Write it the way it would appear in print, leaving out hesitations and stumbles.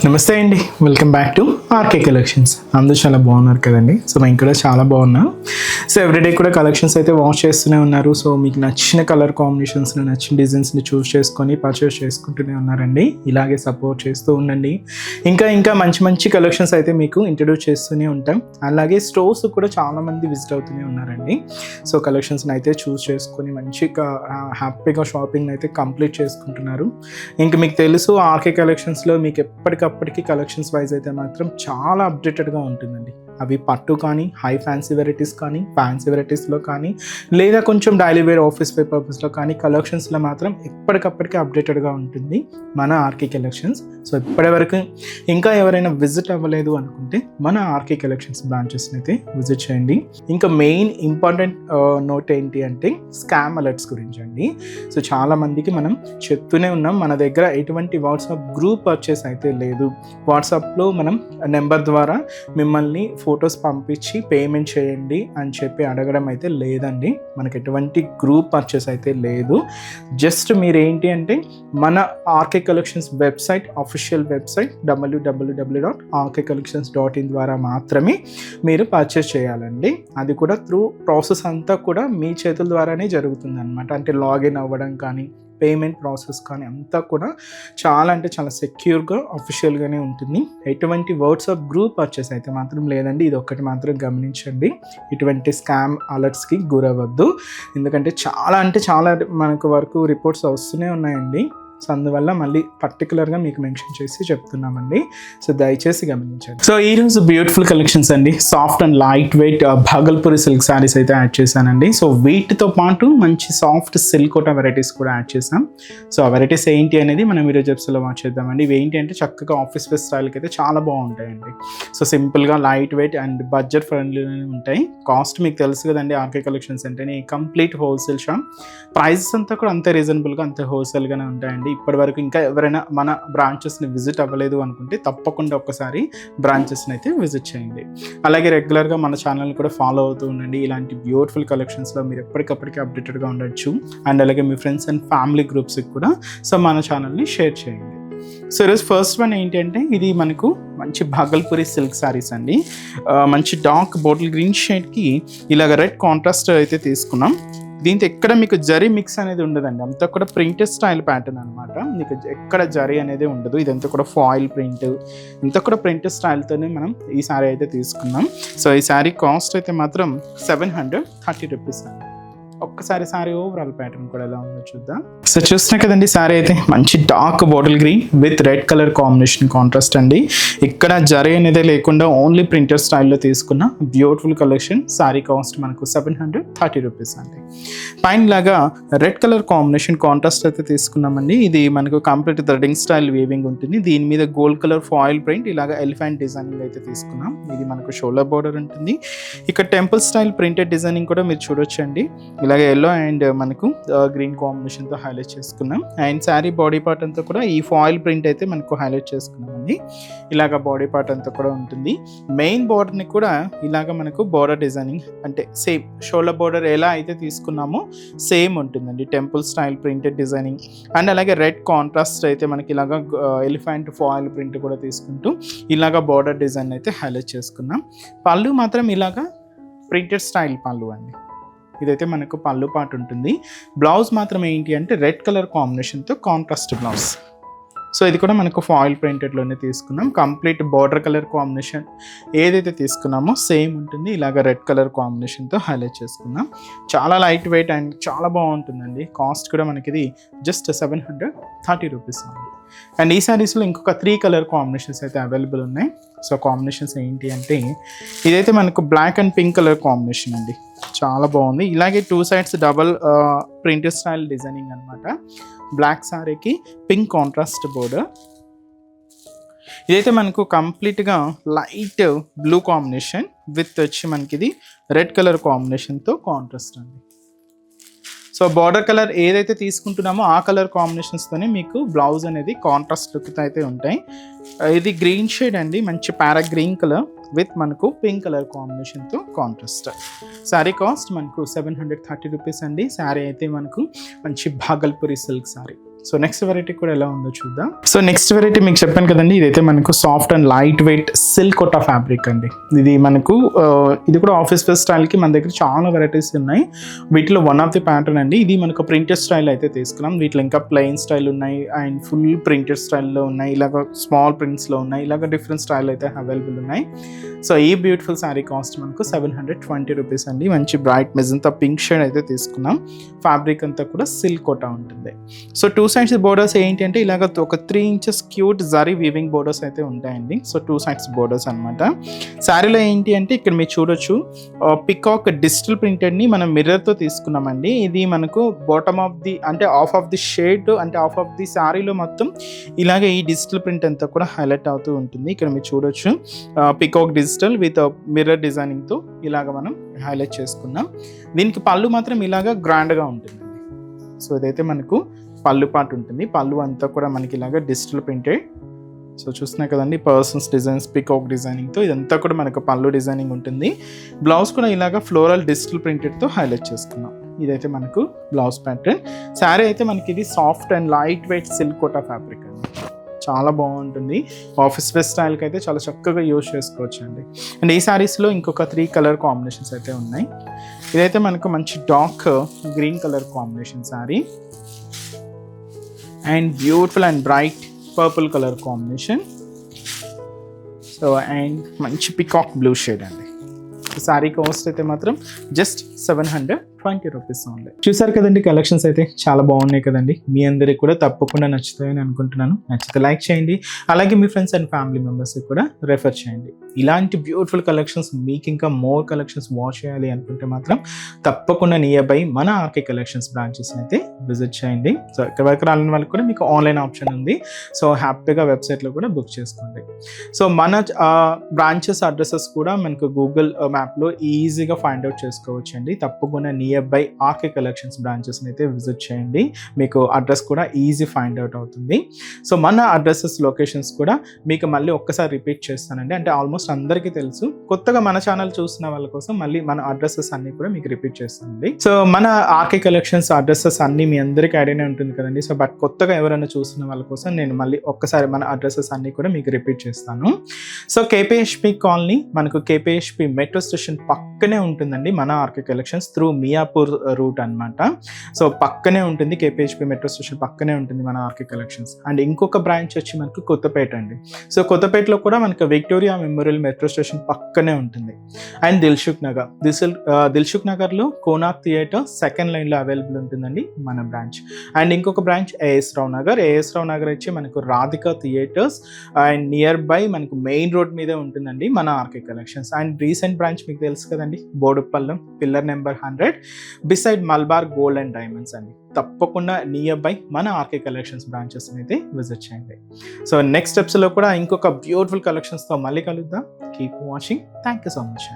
నమస్తే అండి, welcome back to RK collections. అందరూ చాలా బాగున్నారు కదండి. సో మేము కూడా చాలా బాగున్నాం. సో ఎవ్రీడే కూడా కలెక్షన్స్ అయితే వాచ్ చేస్తూనే ఉన్నారు. సో మీకు నచ్చిన కలర్ కాంబినేషన్స్ని, నచ్చిన డిజైన్స్ని చూస్ చేసుకొని పర్చేస్ చేసుకుంటూనే ఉన్నారండి. ఇలాగే సపోర్ట్ చేస్తూ ఉండండి. ఇంకా మంచి మంచి కలెక్షన్స్ అయితే మీకు ఇంట్రడ్యూస్ చేస్తూనే ఉంటాం. అలాగే స్టోర్స్ కూడా చాలామంది విజిట్ అవుతూనే ఉన్నారండి. సో కలెక్షన్స్ని అయితే చూస్ చేసుకొని మంచిగా హ్యాపీగా షాపింగ్ అయితే కంప్లీట్ చేసుకుంటున్నారు. ఇంకా మీకు తెలుసు ఆర్కే కలెక్షన్స్లో మీకు ఎప్పటికప్పటికి కలెక్షన్స్ వైజ్ అయితే మాత్రం చాలా అప్డేటెడ్గా ఉంటుందండి. అవి పట్టు కానీ, హై ఫ్యాన్సీ వెరైటీస్ కానీ, ఫ్యాన్సీ వెరైటీస్లో కానీ, లేదా కొంచెం డైలీ వేర్ ఆఫీస్ వేర్ పర్పస్లో కానీ కలెక్షన్స్లో మాత్రం ఎప్పటికప్పటికి అప్డేటెడ్గా ఉంటుంది మన ఆర్కే కలెక్షన్స్. సో ఇప్పటివరకు ఇంకా ఎవరైనా విజిట్ అవ్వలేదు అనుకుంటే మన ఆర్కే కలెక్షన్స్ బ్రాంచెస్ని అయితే విజిట్ చేయండి. ఇంకా మెయిన్ ఇంపార్టెంట్ నోట్ ఏంటి అంటే స్కామ్ అలర్ట్స్ గురించి అండి. సో చాలామందికి మనం చెప్తూనే ఉన్నాం, మన దగ్గర ఎటువంటి వాట్సాప్ గ్రూప్ పర్చేస్ అయితే లేదు. వాట్సాప్లో మనం నెంబర్ ద్వారా మిమ్మల్ని ఫొటోస్ పంపించి పేమెంట్ చేయండి అని చెప్పి అడగడం అయితే లేదండి. మనకి ఎటువంటి గ్రూప్ పర్చేస్ అయితే లేదు. జస్ట్ మీరు ఏంటి అంటే మన RK collections website, official website www.rkcollections.in ద్వారా మాత్రమే మీరు పర్చేస్ చేయాలండి. అది కూడా త్రూ ప్రాసెస్ అంతా కూడా మీ చేతుల ద్వారానే జరుగుతుంది అనమాట. అంటే లాగిన్ అవ్వడం కానీ, పేమెంట్ ప్రాసెస్ కానీ అంతా కూడా చాలా సెక్యూర్గా అఫీషియల్గానే ఉంటుంది. ఎటువంటి వాట్సాప్ గ్రూప్ పర్చేస్ అయితే మాత్రం లేదండి. ఇది ఒక్కటి మాత్రం గమనించండి. ఇటువంటి స్కామ్ అలర్ట్స్కి గురవద్దు. ఎందుకంటే చాలా మనకు వరకు రిపోర్ట్స్ వస్తూనే ఉన్నాయండి. సో అందువల్ల మళ్ళీ పర్టికులర్గా మీకు మెన్షన్ చేసి చెప్తున్నామండి. సో దయచేసి గమనించండి. సో ఈరోజు బ్యూటిఫుల్ కలెక్షన్స్ అండి. Soft and light wait Bhagalpuri silk saris అయితే యాడ్ చేశానండి. సో వీటితో పాటు మంచి సాఫ్ట్ సిల్క్ కోటా వెరైటీస్ కూడా యాడ్ చేసాం. సో ఆ వెరైటీస్ ఏంటి అనేది మనం ఈరోజు ఎపిసోడ్లో వాచ్ చేద్దామండి. ఇవి ఏంటి అంటే చక్కగా ఆఫీస్ వేర్ స్టైల్కి అయితే చాలా బాగుంటాయండి. సో సింపుల్గా లైట్ వెయిట్ అండ్ బడ్జెట్ ఫ్రెండ్లీనే ఉంటాయి. కాస్ట్ మీకు తెలుసు కదండి, ఆర్కే కలెక్షన్స్ అంటేనే కంప్లీట్ హోల్సేల్ షాప్. ప్రైజెస్ అంతా కూడా అంతే రీజనబుల్గా, అంతే హోల్సేల్గానే ఉంటాయండి. ఇప్పటి వరకు ఇంకా ఎవరైనా మన బ్రాంచెస్ని విజిట్ అవ్వలేదు అనుకుంటే తప్పకుండా ఒక్కసారి బ్రాంచెస్ని అయితే విజిట్ చేయండి. అలాగే రెగ్యులర్గా మన ఛానల్ని కూడా ఫాలో అవుతూ ఉండండి. ఇలాంటి బ్యూటిఫుల్ కలెక్షన్స్లో మీరు ఎప్పటికప్పటికీ అప్డేటెడ్గా ఉండొచ్చు. అండ్ అలాగే మీ ఫ్రెండ్స్ అండ్ ఫ్యామిలీ గ్రూప్స్కి కూడా సో మన ఛానల్ని షేర్ చేయండి. సో ఈరోజు ఫస్ట్ వన్ ఏంటి అంటే ఇది మనకు మంచి భాగల్పూరి సిల్క్ శారీస్ అండి. మంచి డార్క్ బాటిల్ గ్రీన్ షేడ్కి ఇలాగ రెడ్ కాంట్రాస్ట్ అయితే తీసుకున్నాం. దీంతో ఎక్కడ మీకు జరీ మిక్స్ అనేది ఉండదండి. అంతా కూడా ప్రింటెడ్ స్టైల్ ప్యాటర్న్ అనమాట. మీకు ఎక్కడ జరీ అనేది ఉండదు. ఇదంతా కూడా ఫాయిల్ ప్రింట్, ఇంత కూడా ప్రింటెడ్ స్టైల్తోనే మనం ఈ శారీ అయితే తీసుకున్నాం. సో ఈ శారీ కాస్ట్ అయితే మాత్రం 730 రూపీస్ అండి. ఒక్కసారి శారీ ఓవరాల్ ప్యాటర్న్ కూడా ఎలా ఉందో చూద్దాం. సో చూస్తున్నా కదండి, శారీ అయితే మంచి dark bottle green with red colour combination contrast అండి. ఇక్కడ జరీ అనేది లేకుండా ఓన్లీ ప్రింటర్ స్టైల్లో తీసుకున్న బ్యూటిఫుల్ కలెక్షన్. శారీ కాస్ట్ మనకు 730 రూపీస్ అండి. పైన లాగా రెడ్ కలర్ కాంబినేషన్ కాంట్రాస్ట్ అయితే తీసుకున్నామండి. ఇది మనకు కంప్లీట్ థ్రెడింగ్ స్టైల్ వీవింగ్ ఉంటుంది. దీని మీద గోల్డ్ కలర్ ఫాయిల్ ప్రింట్, ఇలాగ ఎలిఫెంట్ డిజైనింగ్ అయితే తీసుకున్నాం. ఇది మనకు షోల్డర్ బోర్డర్ ఉంటుంది. ఇక్కడ టెంపుల్ స్టైల్ ప్రింటెడ్ డిజైనింగ్ కూడా మీరు చూడొచ్చండి. ఇలాగే ఎల్లో అండ్ మనకు గ్రీన్ కాంబినేషన్తో హైలైట్ చేసుకున్నాం. అండ్ శారీ బాడీ పార్ట్ అంతా కూడా ఈ ఫాయిల్ ప్రింట్ అయితే మనకు హైలైట్ చేసుకున్నామండి. ఇలాగ బాడీ పార్ట్ అంతా కూడా ఉంటుంది. మెయిన్ బార్డర్ని కూడా ఇలాగ మనకు బార్డర్ డిజైనింగ్ అంటే సేమ్ షోల్డర్ బార్డర్ ఎలా అయితే తీసుకున్నామో సేమ్ ఉంటుందండి. Temple style printed designing and అలాగే రెడ్ కాంట్రాస్ట్ అయితే మనకి ఇలాగ ఎలిఫెంట్ ఫాయిల్ ప్రింట్ కూడా తీసుకుంటూ ఇలాగ బార్డర్ డిజైన్ అయితే హైలైట్ చేసుకున్నాం. పళ్ళు మాత్రం ఇలాగ ప్రింటెడ్ స్టైల్ పళ్ళు అండి. ఇదైతే మనకు పళ్ళు పార్ట్ ఉంటుంది. బ్లౌజ్ మాత్రం ఏంటి అంటే రెడ్ కలర్ కాంబినేషన్తో కాంట్రాస్ట్ బ్లౌజ్. సో ఇది కూడా మనకు ఫాయిల్ ప్రింటెడ్లోనే తీసుకున్నాం. కంప్లీట్ బార్డర్ కలర్ కాంబినేషన్ ఏదైతే తీసుకున్నామో సేమ్ ఉంటుంది. ఇలాగ రెడ్ కలర్ కాంబినేషన్తో హైలైట్ చేసుకున్నాం. చాలా లైట్ వెయిట్ అండ్ చాలా బాగుంటుందండి. కాస్ట్ కూడా మనకి ఇది జస్ట్ 730 రూపీస్ అండి. అండ్ ఈ శారీస్లో ఇంకొక 3 కలర్ కాంబినేషన్స్ అయితే అవైలబుల్ ఉన్నాయి. సో కాంబినేషన్స్ ఏంటి అంటే ఇదైతే మనకు black and pink colour combination అండి. చాలా బాగుంది. ఇలాగే 2 sides double printed style designing అనమాట. బ్లాక్ శారీకి పింక్ కాంట్రాస్ట్ బోర్డర్. ఇదైతే మనకు కంప్లీట్గా లైట్ బ్లూ కాంబినేషన్ విత్ వచ్చి మనకి ఇది రెడ్ కలర్ కాంబినేషన్తో కాంట్రాస్ట్ అండి. సో బార్డర్ కలర్ ఏదైతే తీసుకుంటున్నామో ఆ కలర్ కాంబినేషన్స్తోనే మీకు బ్లౌజ్ అనేది కాంట్రాస్ట్ లుక్ అయితే ఉంటాయి. ఇది గ్రీన్ షేడ్ అండి, మంచి ప్యారా గ్రీన్ కలర్ విత్ మనకు పింక్ కలర్ కాంబినేషన్తో కాంట్రాస్ట్. శారీ కాస్ట్ మనకు 730 రూపీస్ అండి. శారీ అయితే మనకు మంచి Bhagalpuri silk sari. So next variety కూడా ఎలా ఉందో చూద్దాం. సో నెక్స్ట్ వెరైటీ మీకు చెప్పాను కదండి, ఇదైతే మనకు soft and light weight silk kota fabric అండి. ఇది మనకు ఇది కూడా ఆఫీస్ వేర్ స్టైల్కి మన దగ్గర చాలా వెరైటీస్ ఉన్నాయి. వీటిలో వన్ ఆఫ్ ది ప్యాటర్న్ అండి. ఇది మనకు ప్రింటెడ్ స్టైల్ అయితే తీసుకున్నాం. వీటిలో ఇంకా ప్లెయిన్ స్టైల్ ఉన్నాయి అండ్ ఫుల్ ప్రింటెడ్ స్టైల్లో ఉన్నాయి, ఇలాగ స్మాల్ ప్రింట్స్లో ఉన్నాయి, ఇలాగ డిఫరెంట్ స్టైల్ అయితే అవైలబుల్ ఉన్నాయి. సో ఈ బ్యూటిఫుల్ శారీ కాస్ట్ మనకు 720 రూపీస్ అండి. మంచి బ్రైట్ మెజంతా పింక్ షేడ్ అయితే తీసుకున్నాం. ఫ్యాబ్రిక్ అంతా కూడా సిల్క్ కోటా ఉంటుంది. సో టూ సైడ్స్ బోర్డర్స్ ఏంటి అంటే ఇలాగ ఒక 3 inches cute zari weaving borders అయితే ఉంటాయండి. సో టూ సైడ్స్ బోర్డర్స్ అనమాట. శారీలో ఏంటి అంటే ఇక్కడ మీరు చూడొచ్చు పికాక్ డిజిటల్ ప్రింటెడ్ని మనం మిర్రర్తో తీసుకున్నామండి. ఇది మనకు బాటమ్ ఆఫ్ ది అంటే ఆఫ్ ఆఫ్ ది షేడ్ అంటే ఆఫ్ ఆఫ్ ది శారీలో మొత్తం ఇలాగే ఈ డిజిటల్ ప్రింట్ అంతా కూడా హైలైట్ అవుతూ ఉంటుంది. ఇక్కడ మీరు చూడొచ్చు పికాక్ డిజిటల్ విత్ మిర్రర్ డిజైనింగ్తో ఇలాగ మనం హైలైట్ చేసుకున్నాం. దీనికి పళ్ళు మాత్రం ఇలాగ గ్రాండ్గా ఉంటుందండి. సో ఇదైతే మనకు పళ్ళు పాటు ఉంటుంది. పళ్ళు అంతా కూడా మనకి ఇలాగ డిజిటల్ ప్రింటెడ్. సో చూస్తున్నాయి కదండి పర్సన్స్ డిజైన్స్ పికాక్ డిజైనింగ్తో ఇదంతా కూడా మనకు పళ్ళు డిజైనింగ్ ఉంటుంది. బ్లౌజ్ కూడా ఇలాగ ఫ్లోరల్ డిజిటల్ ప్రింటెడ్తో హైలైట్ చేసుకున్నాం. ఇదైతే మనకు బ్లౌజ్ ప్యాటర్న్. శారీ అయితే మనకి ఇది soft and light weight silk kota fabric అండి. చాలా బాగుంటుంది. ఆఫీస్ వేర్ స్టైల్కి అయితే చాలా చక్కగా యూజ్ చేసుకోవచ్చు అండి. అండ్ ఈ శారీస్లో ఇంకొక 3 కలర్ కాంబినేషన్స్ అయితే ఉన్నాయి. ఇదైతే మనకు మంచి dark green colour combination sari and beautiful and bright purple colour combination. So and మంచి పికాక్ బ్లూ షేడ్ అండి. శారీ కాస్ట్ అయితే మాత్రం జస్ట్ 720 రూపీస్ ఓన్లీ. చూసారు కదండి కలెక్షన్స్ అయితే చాలా బాగున్నాయి కదండి. మీ అందరికి కూడా తప్పకుండా నచ్చుతాయని అనుకుంటున్నాను. నచ్చితే లైక్ చేయండి, అలాగే మీ ఫ్రెండ్స్ అండ్ ఫ్యామిలీ మెంబర్స్కి కూడా రెఫర్ చేయండి. ఇలాంటి బ్యూటిఫుల్ కలెక్షన్స్ మీకు ఇంకా మోర్ కలెక్షన్స్ వాచ్ చేయాలి అనుకుంటే మాత్రం తప్పకుండా నియర్ బై మన ఆర్కే కలెక్షన్స్ బ్రాంచెస్ అయితే విజిట్ చేయండి. సో ఇక్కడ వరకు రాలని వాళ్ళకి కూడా మీకు ఆన్లైన్ ఆప్షన్ ఉంది. సో హ్యాపీగా వెబ్సైట్లో కూడా బుక్ చేసుకోండి. సో మన బ్రాంచెస్ అడ్రసెస్ కూడా మనకు గూగుల్ మ్యాప్లో ఈజీగా ఫైండ్ అవుట్ చేసుకోవచ్చు అండి. తప్పకుండా నియర్ బై ఆర్కే కలెక్షన్స్ బ్రాంచెస్ని అయితే విజిట్ చేయండి. మీకు అడ్రస్ కూడా ఈజీ ఫైండ్ అవుట్ అవుతుంది. సో మన అడ్రసెస్ లొకేషన్స్ కూడా మీకు మళ్ళీ ఒక్కసారి రిపీట్ చేస్తానండి. అంటే ఆల్మోస్ట్ అందరికీ తెలుసు, కొత్తగా మన ఛానల్ చూసిన వాళ్ళ కోసం మళ్ళీ మన అడ్రసెస్ అన్ని కూడా మీకు రిపీట్ చేస్తానండి. సో మన ఆర్కే కలెక్షన్స్ అడ్రసెస్ అన్ని మీ అందరికీ ఐడియానే ఉంటుంది కదండి. సో బట్ కొత్తగా ఎవరైనా చూసిన వాళ్ళ కోసం నేను మళ్ళీ ఒక్కసారి మన అడ్రసెస్ అన్ని కూడా మీకు రిపీట్ చేస్తాను. సో కేపీహెచ్పి కాలనీ మనకు కేపీహెచ్పి మెట్రో స్టేషన్ పక్కనే ఉంటుందండి మన RK collections through Miyapur route అనమాట. సో పక్కనే ఉంటుంది, కేపీహెచ్పి మెట్రో స్టేషన్ పక్కనే ఉంటుంది మన ఆర్కే కలెక్షన్స్. అండ్ ఇంకొక బ్రాంచ్ వచ్చి మనకు కొత్తపేట అండి. సో కొత్తపేటలో కూడా మనకు విక్టోరియా మెమోరియల్ మెట్రో స్టేషన్ పక్కనే ఉంటుంది. అండ్ దిల్సుఖ్ నగర్లో కోనాక్ థియేటర్ సెకండ్ లైన్లో అవైలబుల్ ఉంటుందండి మన బ్రాంచ్. అండ్ ఇంకొక బ్రాంచ్ ఏఎస్ రావు నగర్ వచ్చి మనకు Radhika theatres and near by మనకు మెయిన్ రోడ్ మీదే ఉంటుందండి మన RK collections. And recent branch మీకు తెలుసు కదండి, Boduppal pillar number 100 beside Malabar gold and diamonds అండి. తప్పకుండా నియర్ బై మన ఆర్కే కలెక్షన్స్ బ్రాంచెస్ అయితే విజిట్ చేయండి. సో నెక్స్ట్ స్టెప్స్లో కూడా ఇంకొక బ్యూటిఫుల్ కలెక్షన్స్తో మళ్ళీ కలుద్దాం. Keep watching. Thank you so much.